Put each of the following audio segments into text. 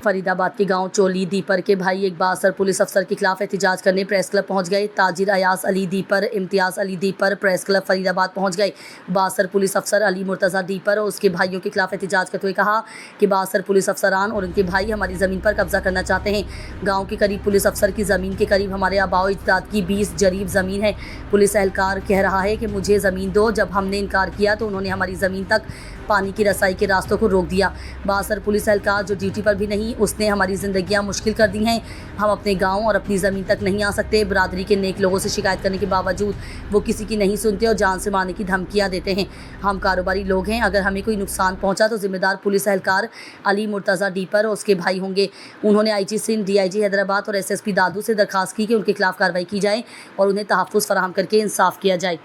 फरीदाबाद के गांव चोली दीपर के भाई एक बासर पुलिस अफसर के खिलाफ एहतजाज करने प्रेस क्लब पहुंच गए। ताजिर अयास अली दीपर, इम्तियाज़ अली दीपर प्रेस क्लब फरीदाबाद पहुंच गए। बासर पुलिस अफसर अली मुर्तज़ा दीपर और उसके भाइयों के खिलाफ एहतजाज करते हुए कहा कि बासर पुलिस अफसरान और उनके भाई हमारी ज़मीन पर कब्जा करना चाहते हैं। गाँव के करीब पुलिस अफसर की ज़मीन के करीब हमारे आबाओ अजदाद की 20 जरीब ज़मीन है। पुलिस एहलकार कह रहा है कि मुझे ज़मीन दो। जब हमने इनकार किया तो उन्होंने हमारी ज़मीन तक पानी की रसाई के रास्तों को रोक दिया। बासर पुलिस एहलकार जो ड्यूटी पर भी नहीं, उसने हमारी ज़िंदगियां मुश्किल कर दी हैं। हम अपने गांव और अपनी ज़मीन तक नहीं आ सकते। बरादरी के नेक लोगों से शिकायत करने के बावजूद वो किसी की नहीं सुनते और जान से मारने की धमकियां देते हैं। हम कारोबारी लोग हैं, अगर हमें कोई नुकसान पहुंचा तो जिम्मेदार पुलिस एहलकार अली मुर्तज़ा दीपर और उसके भाई होंगे। उन्होंने IG सिंध, DIG हैदराबाद और SSP दादू से दरखास्त की कि उनके खिलाफ कार्रवाई की जाए और उन्हें तहफ़्फ़ुज़ फराहम करके इंसाफ किया जाए।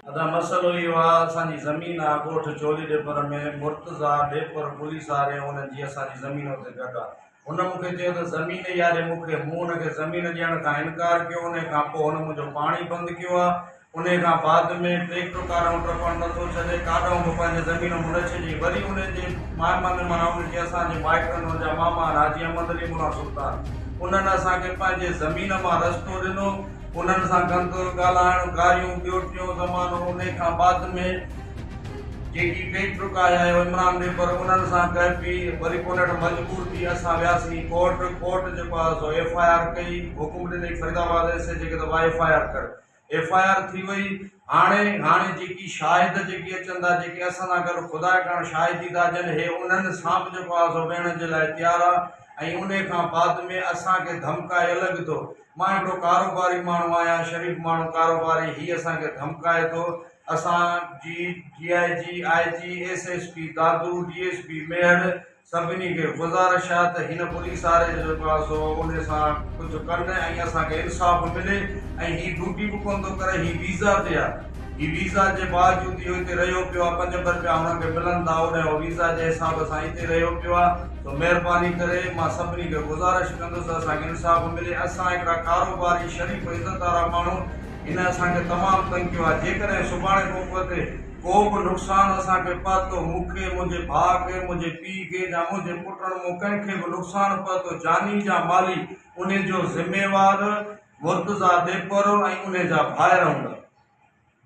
मुर्तज़ा डेपर पुलिस वारे उन्हनि जी असांजी ज़मीन ते गॾु आहे। हुन मूंखे चयो त ज़मीन यारे मूंखे मूं हुनखे ज़मीन ॾियण खां इनकार कयो। उन खां पोइ हुन मुंहिंजो पाणी बंदि कयो आहे। उन खां बाद में ट्रैक्टर काॾऊं टपण नथो छॾे, काॾऊं बि पंहिंजे ज़मीन न छॾी। वरी उनजे मामा उनखे असांजे माइटनि हुनजा मामा हाजी अहमद अली मुला सुल्तान उन्हनि असांखे पंहिंजे ज़मीन मां रस्तो ॾिनो। उन्हनि सां गंद ॻाल्हाइण, गारियूं ॿियो ज़मानो। उन खां बाद में जेकी ट्रैक्टर काया है इमरान ने पर उन्हनि सां गॾु बि वरी पोइ हुन मजबूर थी असां वियासीं कोर्ट जेको आहे सो FIR कई, हुकुम ॾिनई फरीदाबाद SH खे त FIR कर। FIR थी वई। हाणे जेकी शाहिद जेकी अचनि था, जेके असां सां गॾु ख़ुदा करणु शाहिदी था ॾियनि, हे उन्हनि सां बि जेको आहे सो वेहण जे लाइ तयारु आहे। ऐं उन खां बाद में असांखे धमकाए अलॻि थो। मां हिकिड़ो कारोबारी माण्हू आहियां, शरीफ़ माण्हू कारोबारी, हीअ असांखे धमकाए थो। असांजी DIG, IG, SSP दादू, DSP मेहर सभिनी खे गुज़ारिश आहे त हिन पुलिस वारे जेको आहे सो उन सां कुझु कनि ऐं असांखे इंसाफ़ मिले। ऐं हीअ ड्यूटी बि कोन थो करे, हीअ वीज़ा ते आहे। हीअ वीज़ा जे बावजूद इहो हिते रहियो पियो आहे। 5 रुपया हुनखे मिलनि था, उन वीज़ा जे हिसाब सां हिते रहियो पियो आहे। तो महिरबानी करे मां सभिनी खे गुज़ारिश कंदुसि असांखे इंसाफ़ मिले। असां हिकिड़ा कारोबारी शरीफ़ इज़त वारा माण्हू, हिन असांखे तमामु तंग कयो आहे। जेकॾहिं सुभाणे ते को बि नुक़सानु असांखे पहुतो, मूंखे, मुंहिंजे भाउ खे, मुंहिंजे पीउ खे या मुंहिंजे पुटनि मूं कंहिंखे बि नुक़सानु पहुतो जानी या माली, उन जो ज़िम्मेवार मुर्तज़ा डेपर ऐं उन जा भाइर हूंदा।